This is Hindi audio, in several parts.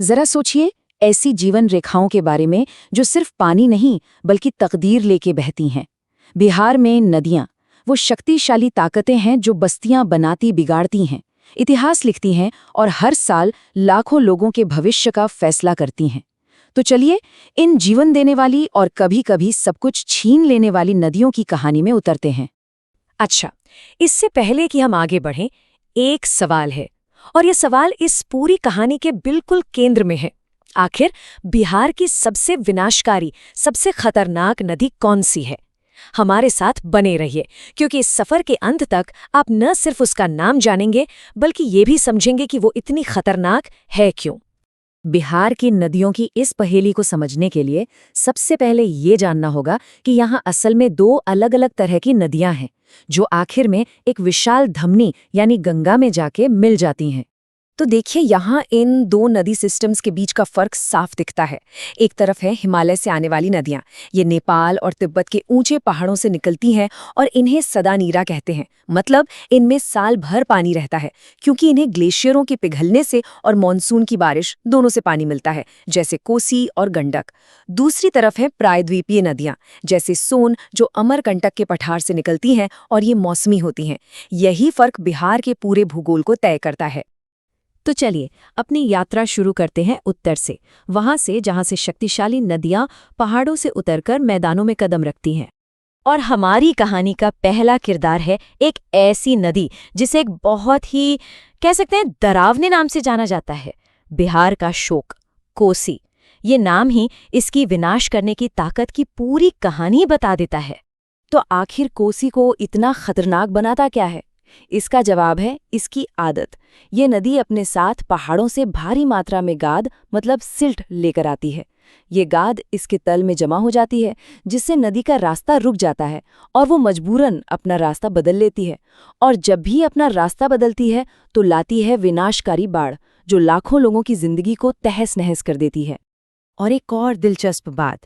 जरा सोचिए ऐसी जीवन रेखाओं के बारे में जो सिर्फ पानी नहीं बल्कि तकदीर लेके बहती हैं। बिहार में नदियां वो शक्तिशाली ताकतें हैं जो बस्तियां बनाती बिगाड़ती हैं, इतिहास लिखती हैं और हर साल लाखों लोगों के भविष्य का फैसला करती हैं। तो चलिए इन जीवन देने वाली और कभी-कभी सब कुछ छीन लेने वाली नदियों की कहानी में उतरते हैं। अच्छा, इससे पहले कि हम आगे बढ़ें, एक सवाल है और ये सवाल इस पूरी कहानी के बिल्कुल केंद्र में है। आखिर बिहार की सबसे विनाशकारी, सबसे खतरनाक नदी कौन सी है? हमारे साथ बने रहिए, क्योंकि इस सफर के अंत तक आप न सिर्फ उसका नाम जानेंगे बल्कि ये भी समझेंगे कि वो इतनी खतरनाक है क्यों। बिहार की नदियों की इस पहेली को समझने के लिए सबसे पहले ये जानना होगा कि यहाँ असल में दो अलग-अलग तरह की नदियाँ हैं, जो आखिर में एक विशाल धमनी यानी गंगा में जाके मिल जाती हैं। तो देखिए, यहाँ इन दो नदी सिस्टम्स के बीच का फर्क साफ दिखता है। एक तरफ है हिमालय से आने वाली नदियाँ। ये नेपाल और तिब्बत के ऊंचे पहाड़ों से निकलती हैं और इन्हें सदा नीरा कहते हैं। मतलब इनमें साल भर पानी रहता है, क्योंकि इन्हें ग्लेशियरों के पिघलने से और मानसून की बारिश दोनों से पानी मिलता है, जैसे कोसी और गंडक। दूसरी तरफ है प्रायद्वीपीय नदियाँ, जैसे सोन, जो अमरकंटक के पठार से निकलती हैं और ये मौसमी होती हैं। यही फर्क बिहार के पूरे भूगोल को तय करता है। तो चलिए अपनी यात्रा शुरू करते हैं उत्तर से, वहां से जहां से शक्तिशाली नदियां पहाड़ों से उतरकर मैदानों में कदम रखती हैं। और हमारी कहानी का पहला किरदार है एक ऐसी नदी जिसे एक बहुत ही, कह सकते हैं, डरावने नाम से जाना जाता है। बिहार का शोक, कोसी। ये नाम ही इसकी विनाश करने की ताकत की पूरी कहानी बता देता है। तो आखिर कोसी को इतना खतरनाक बनाता क्या है? इसका जवाब है इसकी आदत। ये नदी अपने साथ पहाड़ों से भारी मात्रा में गाद मतलब सिल्ट लेकर आती है। ये गाद इसके तल में जमा हो जाती है, जिससे नदी का रास्ता रुक जाता है और वो मजबूरन अपना रास्ता बदल लेती है। और जब भी अपना रास्ता बदलती है तो लाती है विनाशकारी बाढ़, जो लाखों लोगों की जिंदगी को तहस नहस कर देती है। और एक और दिलचस्प बात,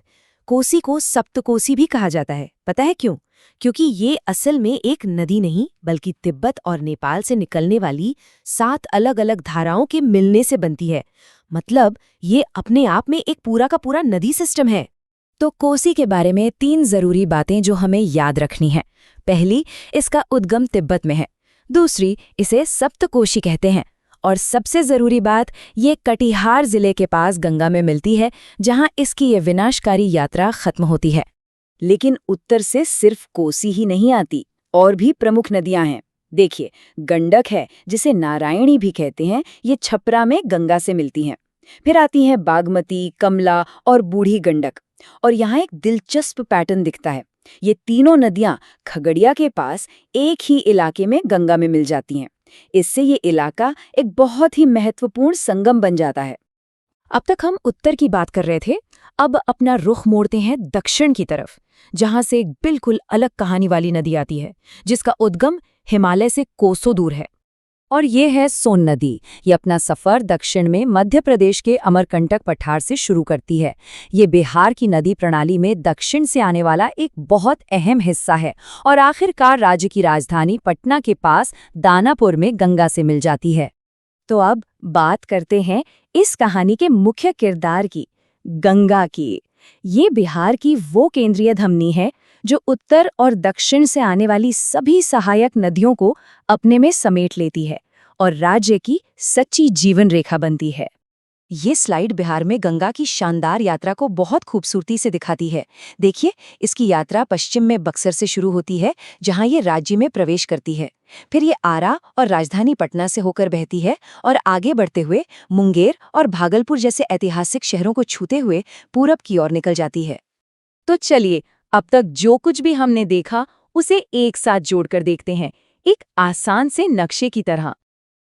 कोसी को सप्तकोसी भी कहा जाता है। पता है क्यों? क्योंकि ये असल में एक नदी नहीं बल्कि तिब्बत और नेपाल से निकलने वाली 7 अलग-अलग धाराओं के मिलने से बनती है। मतलब ये अपने आप में एक पूरा का पूरा नदी सिस्टम है। तो कोसी के बारे में 3 जरूरी बातें जो हमें याद रखनी है। पहली, इसका उद्गम तिब्बत में है। दूसरी, इसे सप्तकोशी कहते हैं। और सबसे जरूरी बात, ये कटिहार जिले के पास गंगा में मिलती है, जहां इसकी ये विनाशकारी यात्रा खत्म होती है। लेकिन उत्तर से सिर्फ कोसी ही नहीं आती, और भी प्रमुख नदियां हैं। देखिए, गंडक है, जिसे नारायणी भी कहते हैं, ये छपरा में गंगा से मिलती हैं। फिर आती हैं बागमती, कमला और बूढ़ी गंडक। और यहाँ एक दिलचस्प पैटर्न दिखता है। ये तीनों नदियां खगड़िया के पास एक ही इलाके में गंगा में मिल जाती हैं। इससे ये इलाका एक बहुत ही महत्वपूर्ण संगम बन जाता है। अब तक हम उत्तर की बात कर रहे थे, अब अपना रुख मोड़ते हैं दक्षिण की तरफ, जहां से एक बिल्कुल अलग कहानी वाली नदी आती है, जिसका उद्गम हिमालय से कोसों दूर है। और ये है सोन नदी। ये अपना सफर दक्षिण में मध्य प्रदेश के अमरकंटक पठार से शुरू करती है। ये बिहार की नदी प्रणाली में दक्षिण से आने वाला एक बहुत अहम हिस्सा है और आखिरकार राज्य की राजधानी पटना के पास दानापुर में गंगा से मिल जाती है। तो अब बात करते हैं इस कहानी के मुख्य किरदार की, गंगा की। ये बिहार की वो केंद्रीय धमनी है जो उत्तर और दक्षिण से आने वाली सभी सहायक नदियों को अपने में समेट लेती है और राज्य की सच्ची जीवन रेखा बनती है। ये स्लाइड बिहार में गंगा की शानदार यात्रा को बहुत खूबसूरती से दिखाती है। देखिए, इसकी यात्रा पश्चिम में बक्सर से शुरू होती है, जहां ये राज्य में प्रवेश करती है। फिर ये आरा और राजधानी पटना से होकर बहती है और आगे बढ़ते हुए मुंगेर और भागलपुर जैसे ऐतिहासिक शहरों को छूते हुए पूरब की ओर निकल जाती है। तो चलिए, अब तक जो कुछ भी हमने देखा उसे एक साथ जोड़कर देखते हैं, एक आसान से नक्शे की तरह।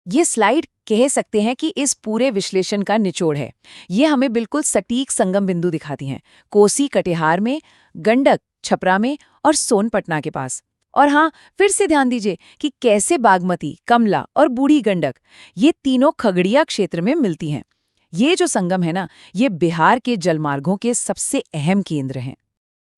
ये स्लाइड कह सकते हैं कि इस पूरे विश्लेषण का निचोड़ है। ये हमें बिल्कुल सटीक संगम बिंदु दिखाती हैं, कोसी कटिहार में, गंडक छपरा में और सोन पटना के पास। और हाँ, फिर से ध्यान दीजिए कि कैसे बागमती, कमला और बूढ़ी गंडक ये तीनों खगड़िया क्षेत्र में मिलती हैं। ये जो संगम है ना, ये बिहार के जलमार्गों के सबसे अहम केंद्र हैं।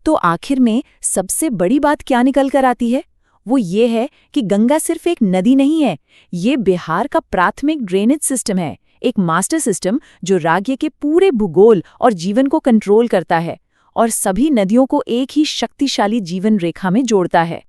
तो आखिर में सबसे बड़ी बात क्या निकल कर आती है? वो ये है कि गंगा सिर्फ एक नदी नहीं है, ये बिहार का प्राथमिक ड्रेनेज सिस्टम है, एक मास्टर सिस्टम जो राज्य के पूरे भूगोल और जीवन को कंट्रोल करता है और सभी नदियों को एक ही शक्तिशाली जीवन रेखा में जोड़ता है।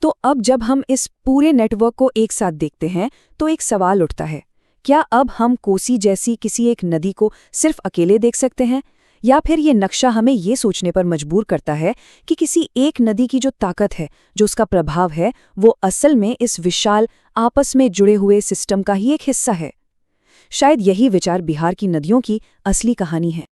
तो अब जब हम इस पूरे नेटवर्क को एक साथ देखते हैं तो एक सवाल उठता है, क्या अब हम कोसी जैसी किसी एक नदी को सिर्फ अकेले देख सकते हैं, या फिर ये नक्शा हमें ये सोचने पर मजबूर करता है कि किसी एक नदी की जो ताकत है, जो उसका प्रभाव है, वो असल में इस विशाल आपस में जुड़े हुए सिस्टम का ही एक हिस्सा है। शायद यही विचार बिहार की नदियों की असली कहानी है।